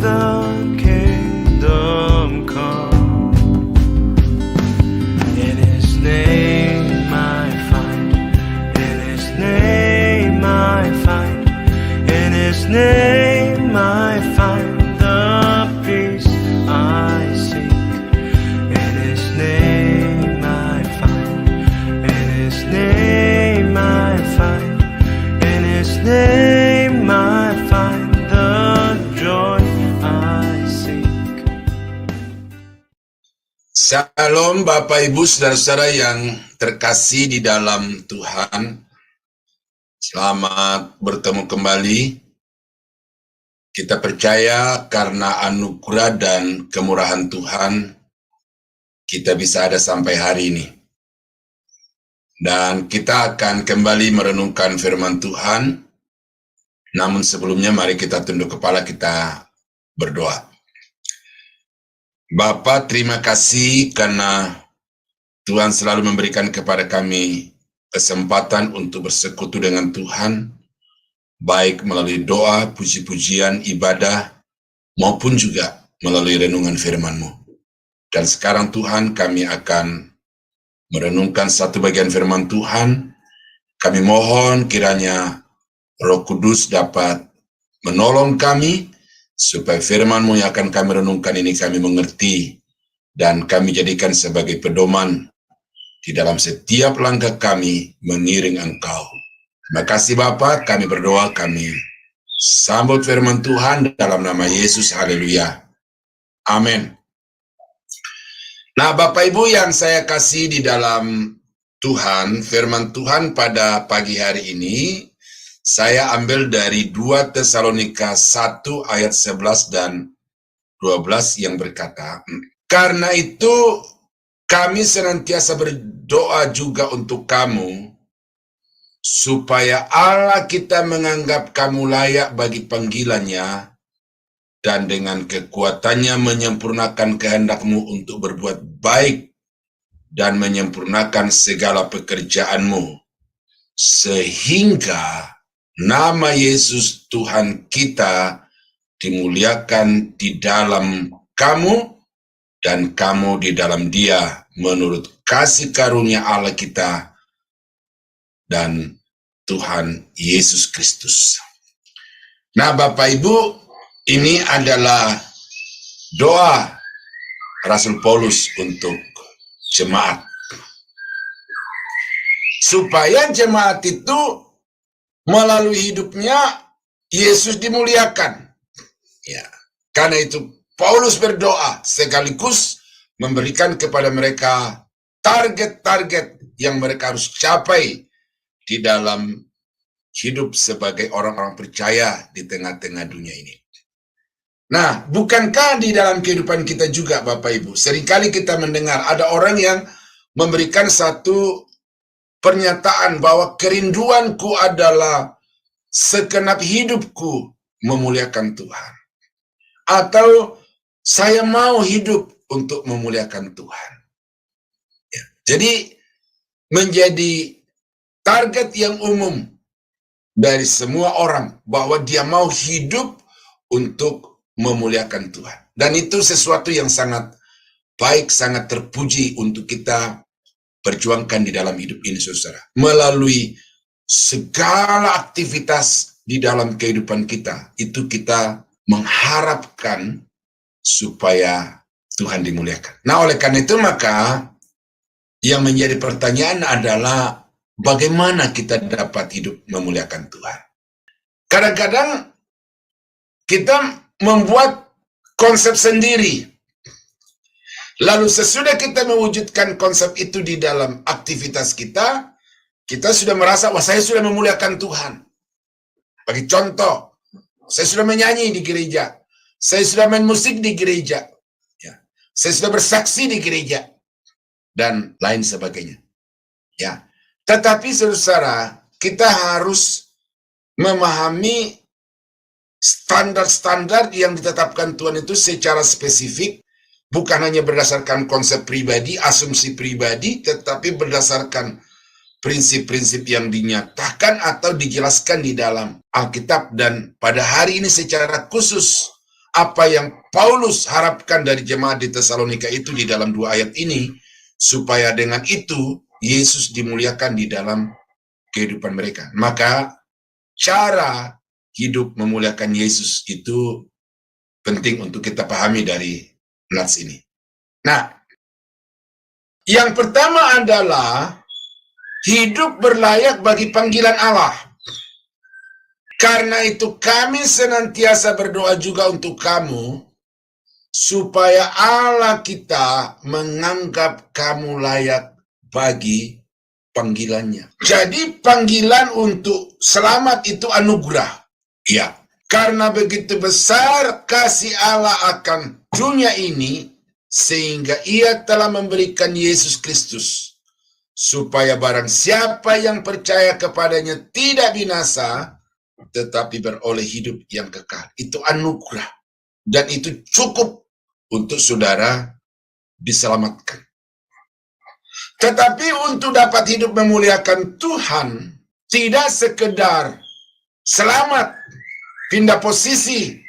the kingdom come. In His name I find, in His name I find, in His name I find the peace I seek. In His name I find, in His name I find, in His name I find the joy I seek. Shalom Bapak Ibu Saudara-saudara yang terkasih di dalam Tuhan. Selamat bertemu kembali. Kita percaya karena anugerah dan kemurahan Tuhan, kita bisa ada sampai hari ini. Dan kita akan kembali merenungkan firman Tuhan. Namun sebelumnya mari kita tunduk kepala, kita berdoa. Bapa, terima kasih karena Tuhan selalu memberikan kepada kami kesempatan untuk bersekutu dengan Tuhan, baik melalui doa, puji-pujian, ibadah, maupun juga melalui renungan firman-Mu. Dan sekarang Tuhan, kami akan merenungkan satu bagian firman Tuhan. Kami mohon kiranya Roh Kudus dapat menolong kami, supaya firman-Mu yang akan kami renungkan ini kami mengerti, dan kami jadikan sebagai pedoman di dalam setiap langkah kami mengiring Engkau. Terima kasih Bapa, kami berdoa, kami sambut firman Tuhan dalam nama Yesus, haleluya. Amin. Nah Bapak Ibu yang saya kasih di dalam Tuhan, firman Tuhan pada pagi hari ini, saya ambil dari 2 Tesalonika 1 ayat 11 dan 12 yang berkata, karena itu kami senantiasa berdoa juga untuk kamu, supaya Allah kita menganggap kamu layak bagi panggilannya, dan dengan kekuatannya menyempurnakan kehendakmu untuk berbuat baik, dan menyempurnakan segala pekerjaanmu, sehingga nama Yesus Tuhan kita dimuliakan di dalam kamu, dan kamu di dalam Dia, menurut kasih karunia Allah kita dan Tuhan Yesus Kristus. Nah Bapak Ibu, ini adalah doa Rasul Paulus untuk jemaat, supaya jemaat itu melalui hidupnya Yesus dimuliakan. Ya, karena itu Paulus berdoa sekaligus memberikan kepada mereka target-target yang mereka harus capai di dalam hidup sebagai orang-orang percaya di tengah-tengah dunia ini. Nah, bukankah di dalam kehidupan kita juga Bapak Ibu, seringkali kita mendengar ada orang yang memberikan satu pernyataan bahwa kerinduanku adalah segenap hidupku memuliakan Tuhan. Atau saya mau hidup untuk memuliakan Tuhan. Ya, jadi menjadi target yang umum dari semua orang bahwa dia mau hidup untuk memuliakan Tuhan. Dan itu sesuatu yang sangat baik, sangat terpuji untuk kita perjuangkan di dalam hidup ini, saudara. Melalui segala aktivitas di dalam kehidupan kita, itu kita mengharapkan supaya Tuhan dimuliakan. Nah, oleh karena itu maka yang menjadi pertanyaan adalah bagaimana kita dapat hidup memuliakan Tuhan. Kadang-kadang kita membuat konsep sendiri. Lalu sesudah kita mewujudkan konsep itu di dalam aktivitas kita, kita sudah merasa, wah saya sudah memuliakan Tuhan. Bagi contoh, saya sudah menyanyi di gereja, saya sudah main musik di gereja, ya, saya sudah bersaksi di gereja, dan lain sebagainya. Ya, tetapi saudara, kita harus memahami standar-standar yang ditetapkan Tuhan itu secara spesifik, bukan hanya berdasarkan konsep pribadi, asumsi pribadi, tetapi berdasarkan prinsip-prinsip yang dinyatakan atau dijelaskan di dalam Alkitab. Dan pada hari ini secara khusus apa yang Paulus harapkan dari jemaat di Tesalonika itu di dalam 2 ayat ini, supaya dengan itu Yesus dimuliakan di dalam kehidupan mereka. Maka cara hidup memuliakan Yesus itu penting untuk kita pahami dari nats ini. Nah, yang pertama adalah hidup berlayak bagi panggilan Allah. Karena itu kami senantiasa berdoa juga untuk kamu, supaya Allah kita menganggap kamu layak bagi panggilannya. Jadi panggilan untuk selamat itu anugerah. Ya, karena begitu besar kasih Allah akan dunia ini, sehingga ia telah memberikan Yesus Kristus, supaya barang siapa yang percaya kepadanya tidak binasa, tetapi beroleh hidup yang kekal. Itu anugerah. Dan itu cukup untuk saudara diselamatkan. Tetapi untuk dapat hidup memuliakan Tuhan, tidak sekedar selamat, pindah posisi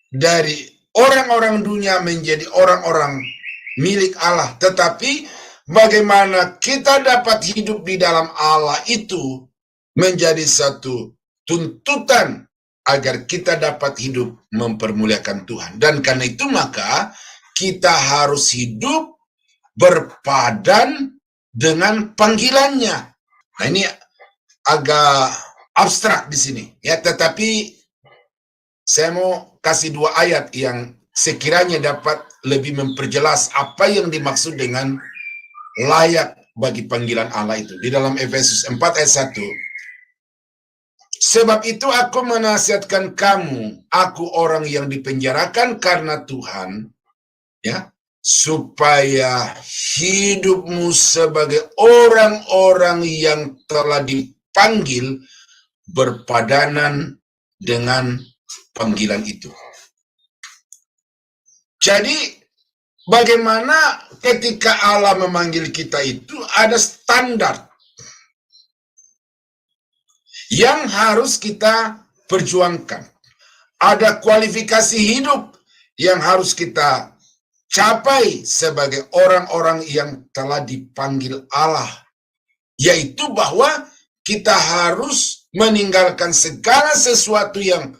dari orang-orang dunia menjadi orang-orang milik Allah. Tetapi bagaimana kita dapat hidup di dalam Allah itu menjadi satu tuntutan agar kita dapat hidup mempermuliakan Tuhan. Dan karena itu maka kita harus hidup berpadan dengan panggilannya. Nah, ini agak abstrak di sini ya, tetapi saya mau kasih 2 ayat yang sekiranya dapat lebih memperjelas apa yang dimaksud dengan layak bagi panggilan Allah itu. Di dalam Efesus 4 ayat 1, sebab itu aku menasihatkan kamu, aku orang yang dipenjarakan karena Tuhan, ya, supaya hidupmu sebagai orang-orang yang telah dipanggil berpadanan dengan panggilan itu. Jadi bagaimana ketika Allah memanggil kita itu ada standar yang harus kita perjuangkan. Ada kualifikasi hidup yang harus kita capai sebagai orang-orang yang telah dipanggil Allah. Yaitu bahwa kita harus meninggalkan segala sesuatu yang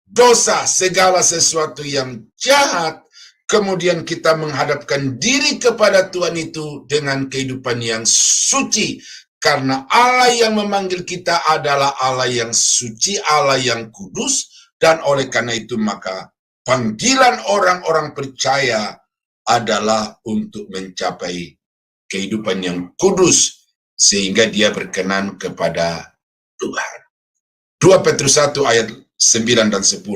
dosa, segala sesuatu yang jahat, kemudian kita menghadapkan diri kepada Tuhan itu dengan kehidupan yang suci. Karena Allah yang memanggil kita adalah Allah yang suci, Allah yang kudus, dan oleh karena itu maka panggilan orang-orang percaya adalah untuk mencapai kehidupan yang kudus, sehingga dia berkenan kepada Tuhan. 2 Petrus 1 ayat 9 dan 10.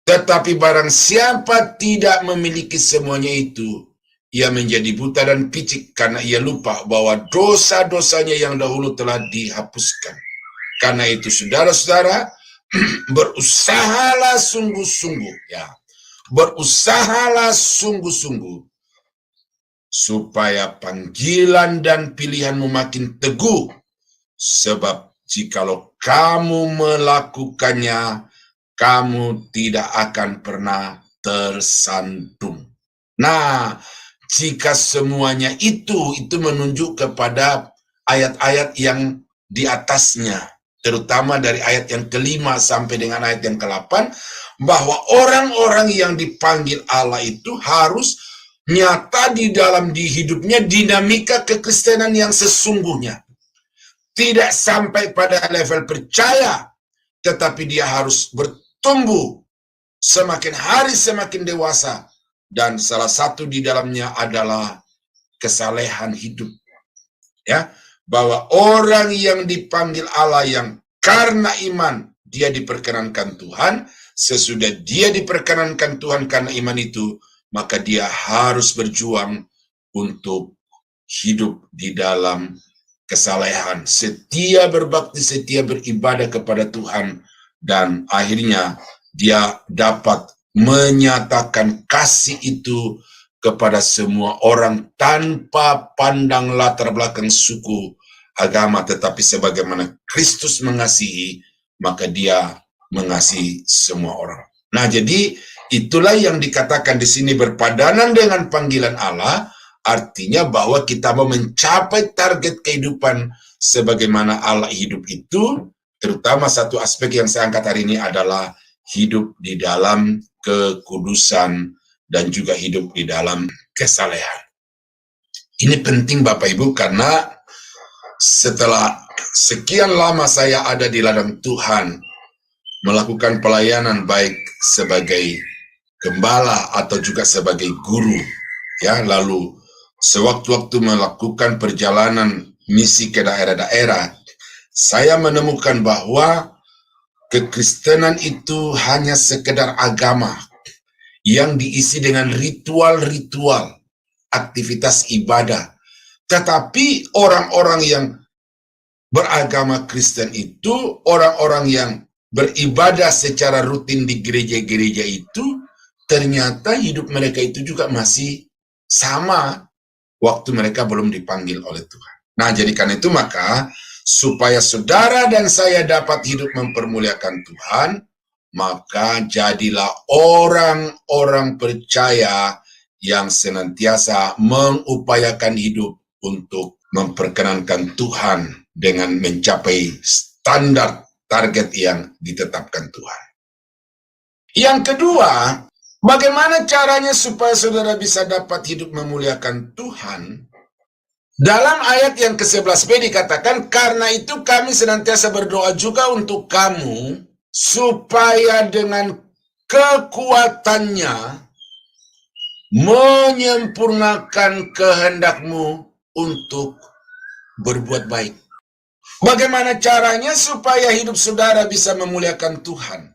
Tetapi barang siapa tidak memiliki semuanya itu, ia menjadi buta dan picik karena ia lupa bahwa dosa-dosanya yang dahulu telah dihapuskan. Karena itu saudara-saudara, berusahalah sungguh-sungguh, ya. Berusahalah sungguh-sungguh supaya panggilan dan pilihanmu makin teguh. Sebab jikalau kamu melakukannya, kamu tidak akan pernah tersandung. Nah, jika semuanya itu menunjuk kepada ayat-ayat yang di atasnya, terutama dari ayat yang ke-5 sampai dengan ayat yang ke-8, bahwa orang-orang yang dipanggil Allah itu harus nyata di dalam hidupnya dinamika kekristenan yang sesungguhnya. Tidak sampai pada level percaya, tetapi dia harus bertumbuh semakin hari semakin dewasa. Dan salah satu di dalamnya adalah kesalehan hidup. Ya, bahwa orang yang dipanggil Allah yang karena iman dia diperkenankan Tuhan, sesudah dia diperkenankan Tuhan karena iman itu, maka dia harus berjuang untuk hidup di dalam kesalehan, setia berbakti, setia beribadah kepada Tuhan, dan akhirnya dia dapat menyatakan kasih itu kepada semua orang tanpa pandang latar belakang suku, agama, tetapi sebagaimana Kristus mengasihi, maka dia mengasihi semua orang. Nah, jadi Itulah yang dikatakan di sini berpadanan dengan panggilan Allah, artinya bahwa kita mau mencapai target kehidupan sebagaimana Allah hidup itu, terutama satu aspek yang saya angkat hari ini adalah hidup di dalam kekudusan dan juga hidup di dalam kesalehan. Ini penting Bapak Ibu, karena setelah sekian lama saya ada di ladang Tuhan, melakukan pelayanan baik sebagai gembala atau juga sebagai guru, ya, lalu sewaktu-waktu melakukan perjalanan misi ke daerah-daerah, saya menemukan bahwa kekristenan itu hanya sekedar agama yang diisi dengan ritual-ritual, aktivitas ibadah. Tetapi orang-orang yang beragama Kristen itu, orang-orang yang beribadah secara rutin di gereja-gereja itu, ternyata hidup mereka itu juga masih sama waktu mereka belum dipanggil oleh Tuhan. Nah, jadi karena itu maka supaya saudara dan saya dapat hidup mempermuliakan Tuhan, maka jadilah orang-orang percaya yang senantiasa mengupayakan hidup untuk memperkenankan Tuhan dengan mencapai standar target yang ditetapkan Tuhan. Yang kedua, bagaimana caranya supaya saudara bisa dapat hidup memuliakan Tuhan? Dalam ayat yang ke-11b dikatakan, karena itu kami senantiasa berdoa juga untuk kamu, supaya dengan kekuatannya menyempurnakan kehendakmu untuk berbuat baik. Bagaimana caranya supaya hidup saudara bisa memuliakan Tuhan?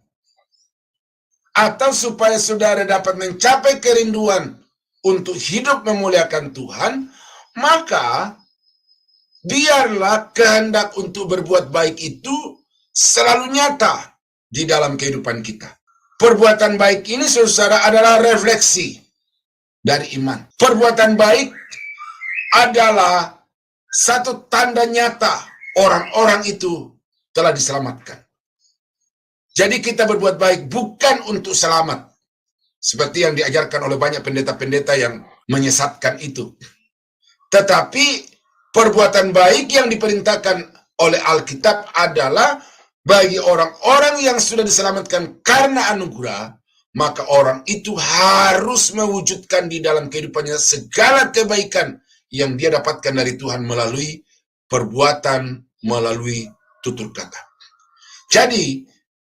Atau supaya saudara dapat mencapai kerinduan untuk hidup memuliakan Tuhan, maka biarlah kehendak untuk berbuat baik itu selalu nyata di dalam kehidupan kita. Perbuatan baik ini, saudara, adalah refleksi dari iman. Perbuatan baik adalah satu tanda nyata orang-orang itu telah diselamatkan. Jadi kita berbuat baik bukan untuk selamat, seperti yang diajarkan oleh banyak pendeta-pendeta yang menyesatkan itu. Tetapi perbuatan baik yang diperintahkan oleh Alkitab adalah bagi orang-orang yang sudah diselamatkan karena anugerah, maka orang itu harus mewujudkan di dalam kehidupannya segala kebaikan yang dia dapatkan dari Tuhan melalui perbuatan, melalui tutur kata. Jadi,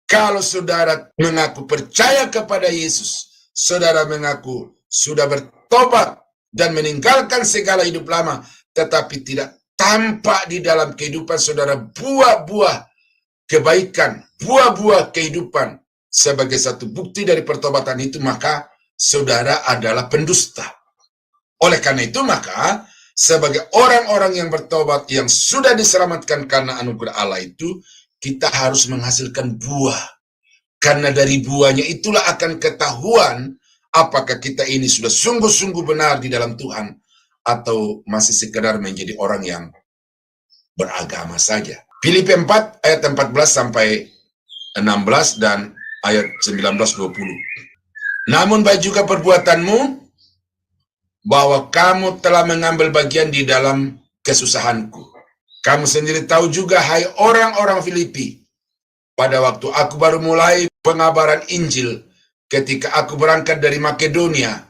kalau saudara mengaku percaya kepada Yesus, saudara mengaku sudah bertobat dan meninggalkan segala hidup lama, tetapi tidak tampak di dalam kehidupan saudara buah-buah kebaikan, buah-buah kehidupan sebagai satu bukti dari pertobatan itu, maka saudara adalah pendusta. Oleh karena itu, maka sebagai orang-orang yang bertobat, yang sudah diselamatkan karena anugerah Allah itu, kita harus menghasilkan buah. Karena dari buahnya itulah akan ketahuan apakah kita ini sudah sungguh-sungguh benar di dalam Tuhan atau masih sekedar menjadi orang yang beragama saja. Filipi 4 ayat 14 sampai 16 dan ayat 19-20. Namun baik juga perbuatanmu, bahwa kamu telah mengambil bagian di dalam kesusahanku. Kamu sendiri tahu juga, hai orang-orang Filipi, pada waktu aku baru mulai pengabaran Injil, ketika aku berangkat dari Makedonia,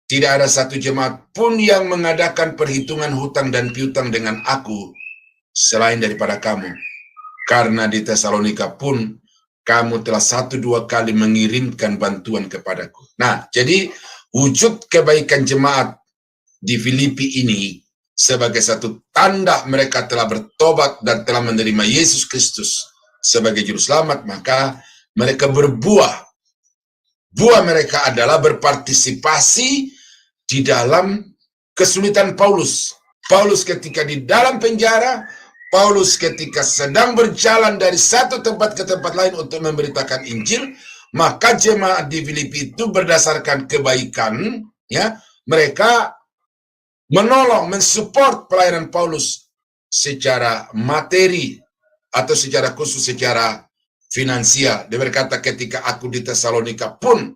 tidak ada satu jemaat pun yang mengadakan perhitungan hutang dan piutang dengan aku, selain daripada kamu. Karena di Tesalonika pun, kamu telah 1-2 kali mengirimkan bantuan kepadaku. Nah, jadi wujud kebaikan jemaat di Filipi ini sebagai satu tanda mereka telah bertobat dan telah menerima Yesus Kristus sebagai juru selamat, maka mereka berbuah. Buah mereka adalah berpartisipasi di dalam kesulitan Paulus. Paulus ketika di dalam penjara, Paulus ketika sedang berjalan dari satu tempat ke tempat lain untuk memberitakan Injil, maka jemaat di Filipi itu berdasarkan kebaikan, ya, mereka menolong, mensupport pelayanan Paulus secara materi atau secara khusus secara finansial. Dia berkata, ketika aku di Tesalonika pun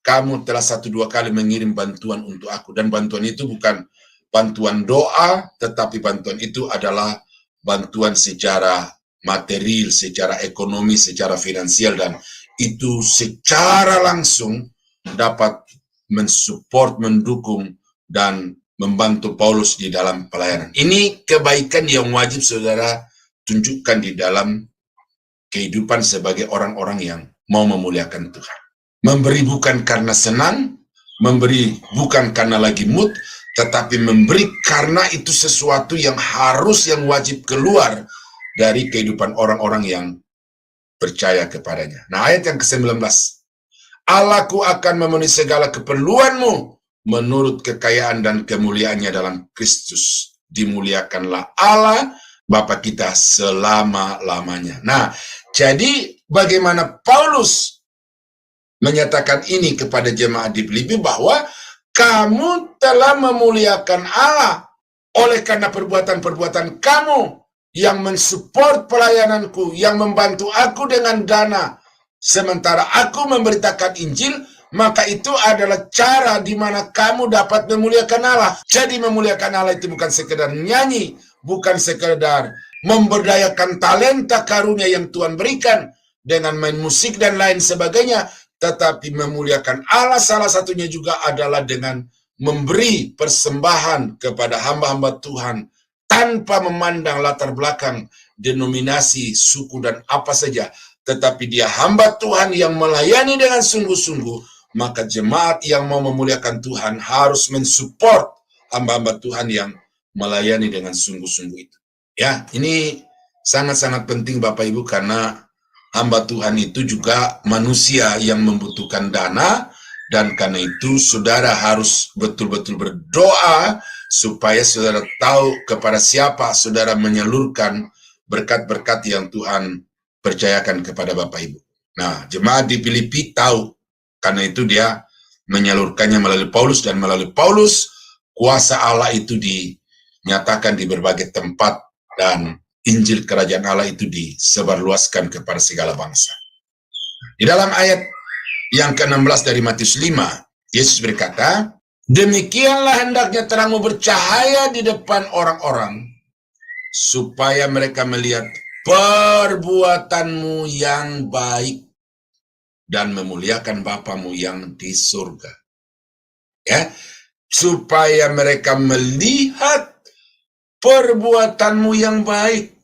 kamu telah 1-2 kali mengirim bantuan untuk aku. Dan bantuan itu bukan bantuan doa, tetapi bantuan itu adalah bantuan secara material, secara ekonomi, secara finansial, dan itu secara langsung dapat mensupport, mendukung, dan membantu Paulus di dalam pelayanan. Ini kebaikan yang wajib saudara tunjukkan di dalam kehidupan sebagai orang-orang yang mau memuliakan Tuhan. Memberi bukan karena senang, memberi bukan karena lagi mood, tetapi memberi karena itu sesuatu yang harus, yang wajib keluar dari kehidupan orang-orang yang percaya kepadanya. Nah, ayat yang ke-19. Allahku akan memenuhi segala keperluanmu menurut kekayaan dan kemuliaannya dalam Kristus. Dimuliakanlah Allah Bapa kita selama-lamanya. Nah, jadi bagaimana Paulus menyatakan ini kepada jemaat di Filipi bahwa kamu telah memuliakan Allah oleh karena perbuatan-perbuatan kamu yang mensupport pelayananku, yang membantu aku dengan dana, sementara aku memberitakan Injil, maka itu adalah cara di mana kamu dapat memuliakan Allah. Jadi memuliakan Allah itu bukan sekedar nyanyi, bukan sekedar memberdayakan talenta karunia yang Tuhan berikan dengan main musik dan lain sebagainya, tetapi memuliakan Allah salah satunya juga adalah dengan memberi persembahan kepada hamba-hamba Tuhan tanpa memandang latar belakang, denominasi, suku, dan apa saja, tetapi dia hamba Tuhan yang melayani dengan sungguh-sungguh. Maka jemaat yang mau memuliakan Tuhan harus mensupport hamba-hamba Tuhan yang melayani dengan sungguh-sungguh itu. Ya, ini sangat-sangat penting Bapak Ibu, karena hamba Tuhan itu juga manusia yang membutuhkan dana, dan karena itu saudara harus betul-betul berdoa supaya saudara tahu kepada siapa saudara menyalurkan berkat-berkat yang Tuhan percayakan kepada Bapak Ibu. Nah, jemaat di Filipi tahu, karena itu dia menyalurkannya melalui Paulus, dan melalui Paulus kuasa Allah itu dinyatakan di berbagai tempat, dan Injil Kerajaan Allah itu disebarluaskan kepada segala bangsa. Di dalam ayat yang ke-16 dari Matius 5, Yesus berkata, demikianlah hendaknya terangmu bercahaya di depan orang-orang, supaya mereka melihat perbuatanmu yang baik dan memuliakan Bapamu yang di surga. Ya, supaya mereka melihat perbuatanmu yang baik.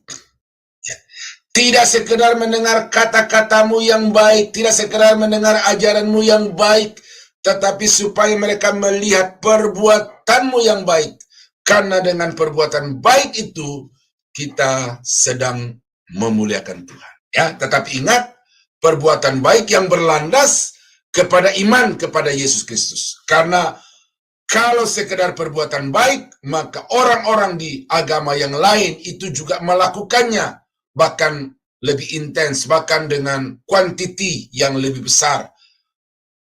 Tidak sekedar mendengar kata-katamu yang baik, tidak sekedar mendengar ajaranmu yang baik, tetapi supaya mereka melihat perbuatanmu yang baik. Karena dengan perbuatan baik itu, kita sedang memuliakan Tuhan. Ya, tetapi ingat, perbuatan baik yang berlandas kepada iman kepada Yesus Kristus. Karena kalau sekedar perbuatan baik, maka orang-orang di agama yang lain itu juga melakukannya, bahkan lebih intens, bahkan dengan kuantiti yang lebih besar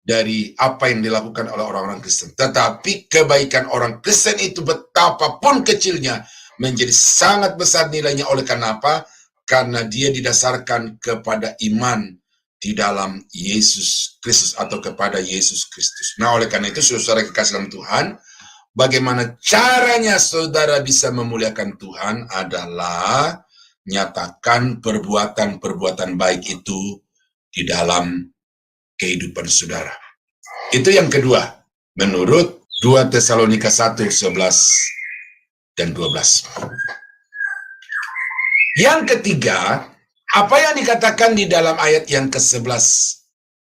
dari apa yang dilakukan oleh orang-orang Kristen. Tetapi kebaikan orang Kristen itu betapapun kecilnya menjadi sangat besar nilainya. Oleh karena apa? Karena dia didasarkan kepada iman di dalam Yesus Kristus atau kepada Yesus Kristus. Nah, oleh karena itu saudara kekasih dalam Tuhan, bagaimana caranya saudara bisa memuliakan Tuhan adalah nyatakan perbuatan-perbuatan baik itu di dalam kehidupan saudara. Itu yang kedua, menurut 2 Tesalonika 1:11 dan 12. Yang ketiga, apa yang dikatakan di dalam ayat yang ke-11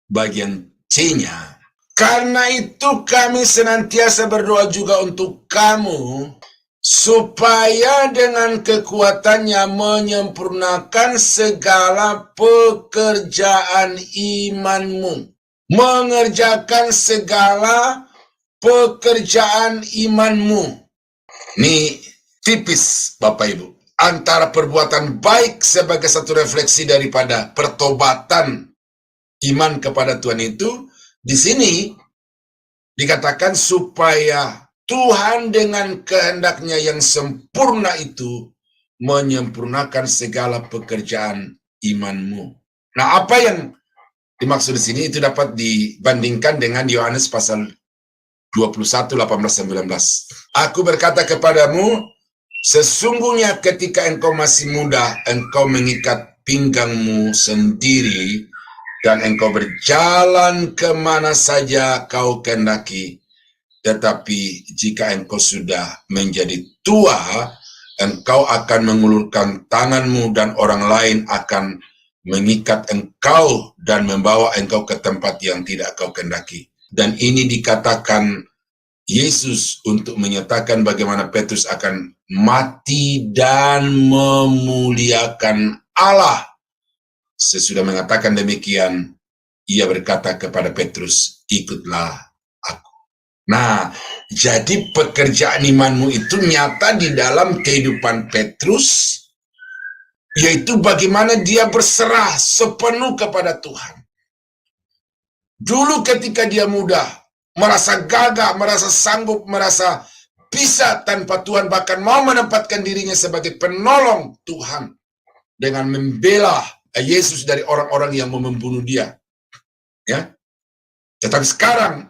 bagian C-nya, karena itu kami senantiasa berdoa juga untuk kamu, supaya dengan kekuatannya menyempurnakan segala pekerjaan imanmu. Mengerjakan segala pekerjaan imanmu. Ini tipis Bapak Ibu. Antara perbuatan baik sebagai satu refleksi daripada pertobatan iman kepada Tuhan itu, di sini dikatakan supaya Tuhan dengan kehendaknya yang sempurna itu menyempurnakan segala pekerjaan imanmu. Nah, apa yang Dimaksud di sini itu dapat dibandingkan dengan Yohanes pasal 21, 18, 19. Aku berkata kepadamu, sesungguhnya ketika engkau masih muda, engkau mengikat pinggangmu sendiri, dan engkau berjalan kemana saja kau kehendaki. Tetapi jika engkau sudah menjadi tua, engkau akan mengulurkan tanganmu dan orang lain akan mengikat engkau dan membawa engkau ke tempat yang tidak kau kehendaki. Dan ini dikatakan Yesus untuk menyatakan bagaimana Petrus akan mati dan memuliakan Allah. Sesudah mengatakan demikian, ia berkata kepada Petrus, ikutlah aku. Nah, jadi pekerjaan imanmu itu nyata di dalam kehidupan Petrus, yaitu bagaimana dia berserah sepenuh kepada Tuhan. Dulu ketika dia muda, merasa gagah, merasa sanggup, merasa bisa tanpa Tuhan, bahkan mau menempatkan dirinya sebagai penolong Tuhan dengan membela Yesus dari orang-orang yang mau membunuh dia. Ya. Tetapi sekarang,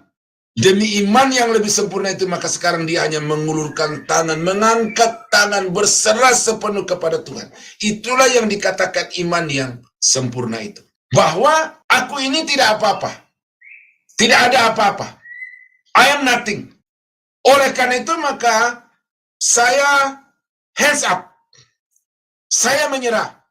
demi iman yang lebih sempurna itu, maka sekarang dia hanya mengulurkan tangan, mengangkat tangan, berserah sepenuh kepada Tuhan. Itulah yang dikatakan iman yang sempurna itu. Bahwa aku ini tidak apa-apa. Tidak ada apa-apa. I am nothing. Oleh karena itu maka saya hands up. Saya menyerah.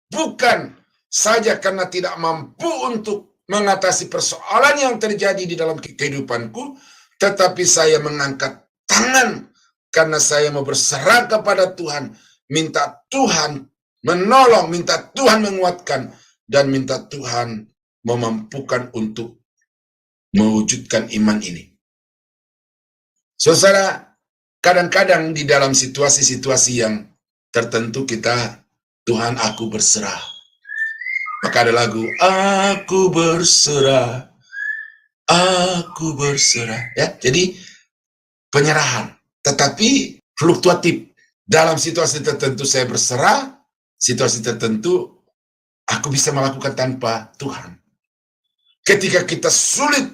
Bukan saja karena tidak mampu untuk mengatasi persoalan yang terjadi di dalam kehidupanku, tetapi saya mengangkat tangan karena saya mau berserah kepada Tuhan, minta Tuhan menolong, minta Tuhan menguatkan, dan minta Tuhan memampukan untuk mewujudkan iman ini. Saudara, kadang-kadang di dalam situasi-situasi yang tertentu kita, Tuhan aku berserah. Maka ada lagu, aku berserah, ya. Jadi penyerahan, tetapi fluktuatif. Dalam situasi tertentu saya berserah, situasi tertentu aku bisa melakukan tanpa Tuhan. Ketika kita sulit,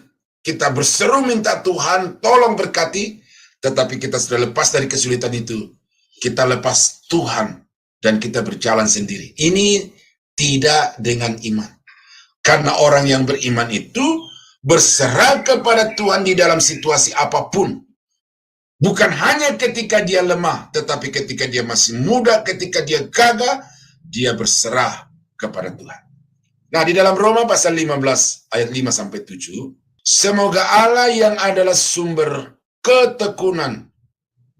kita berseru minta Tuhan tolong berkati, tetapi kita sudah lepas dari kesulitan itu. Kita lepas Tuhan dan kita berjalan sendiri. Ini tidak dengan iman. Karena orang yang beriman itu berserah kepada Tuhan di dalam situasi apapun. Bukan hanya ketika dia lemah, tetapi ketika dia masih muda, ketika dia gagah, dia berserah kepada Tuhan. Nah, di dalam Roma pasal 15 ayat 5-7, semoga Allah yang adalah sumber ketekunan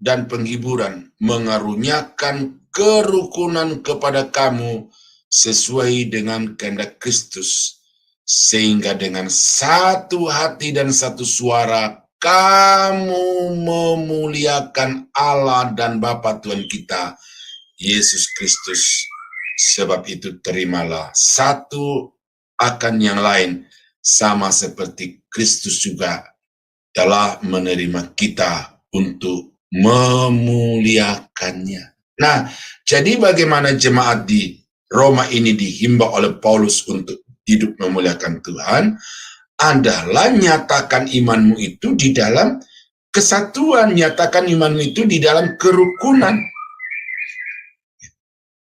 dan penghiburan mengaruniakan kerukunan kepada kamu sesuai dengan kehendak Kristus, sehingga dengan satu hati dan satu suara kamu memuliakan Allah dan Bapa Tuhan kita, Yesus Kristus. Sebab itu terimalah satu akan yang lain, sama seperti Kristus juga telah menerima kita untuk memuliakannya. Nah, jadi bagaimana jemaat di Roma ini dihimbau oleh Paulus untuk hidup memuliakan Tuhan, adalah nyatakan imanmu itu di dalam kesatuan, nyatakan imanmu itu di dalam kerukunan.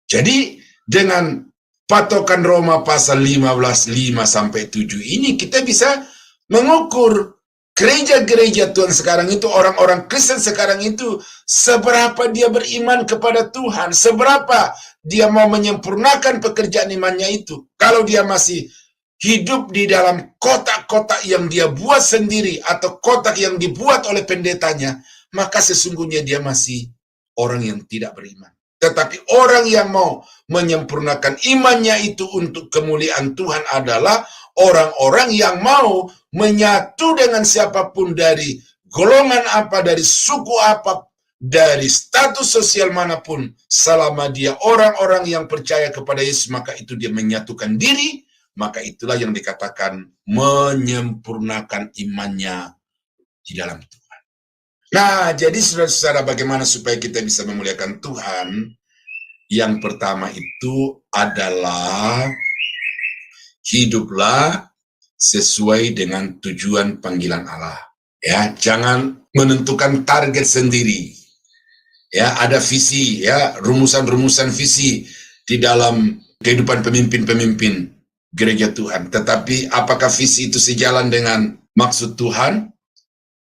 Jadi dengan patokan Roma pasal 15, 5-7 ini kita bisa mengukur gereja-gereja Tuhan sekarang itu, orang-orang Kristen sekarang itu, seberapa dia beriman kepada Tuhan, seberapa dia mau menyempurnakan pekerjaan imannya itu. Kalau dia masih hidup di dalam kotak-kotak yang dia buat sendiri atau kotak yang dibuat oleh pendetanya, maka sesungguhnya dia masih orang yang tidak beriman. Tetapi orang yang mau menyempurnakan imannya itu untuk kemuliaan Tuhan adalah orang-orang yang mau menyatu dengan siapapun, dari golongan apa, dari suku apa, dari status sosial manapun. Selama dia orang-orang yang percaya kepada Yesus, maka itu dia menyatukan diri. Maka itulah yang dikatakan menyempurnakan imannya di dalam Tuhan. Nah, jadi saudara-saudara, bagaimana supaya kita bisa memuliakan Tuhan? Yang pertama itu adalah hiduplah sesuai dengan tujuan panggilan Allah. Ya, jangan menentukan target sendiri. Ya, ada visi, ya, rumusan-rumusan visi di dalam kehidupan pemimpin-pemimpin gereja Tuhan. Tetapi apakah visi itu sejalan dengan maksud Tuhan?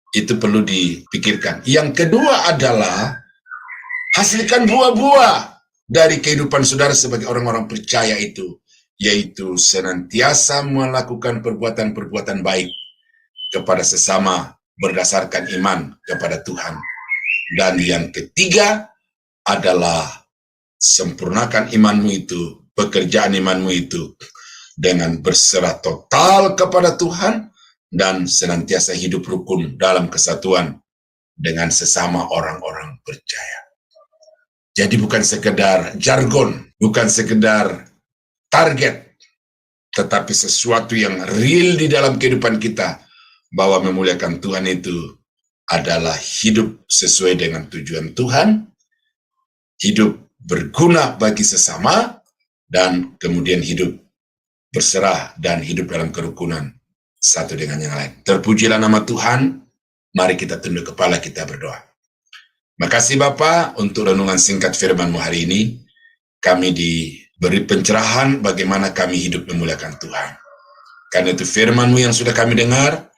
Itu perlu dipikirkan. Yang kedua adalah hasilkan buah-buah dari kehidupan saudara sebagai orang-orang percaya itu, yaitu senantiasa melakukan perbuatan-perbuatan baik kepada sesama berdasarkan iman kepada Tuhan. Dan yang ketiga adalah sempurnakan imanmu itu, pekerjaan imanmu itu dengan berserah total kepada Tuhan dan senantiasa hidup rukun dalam kesatuan dengan sesama orang-orang percaya. Jadi bukan sekedar jargon, bukan sekedar target, tetapi sesuatu yang real di dalam kehidupan kita, bahwa memuliakan Tuhan itu adalah hidup sesuai dengan tujuan Tuhan, hidup berguna bagi sesama, dan kemudian hidup berserah dan hidup dalam kerukunan satu dengan yang lain. Terpujilah nama Tuhan. Mari kita tunduk kepala, kita berdoa. Makasih Bapa untuk renungan singkat firman-Mu hari ini. Kami diberi pencerahan bagaimana kami hidup memuliakan Tuhan. Karena itu firman-Mu yang sudah kami dengar,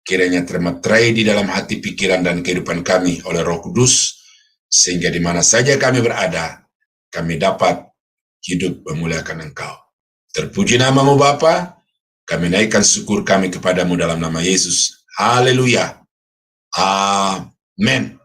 kiranya termaterai di dalam hati, pikiran, dan kehidupan kami oleh Roh Kudus, sehingga di mana saja kami berada, kami dapat hidup memuliakan Engkau. Terpuji nama-Mu Bapa. Kami naikkan syukur kami kepadamu dalam nama Yesus. Haleluya. Amin.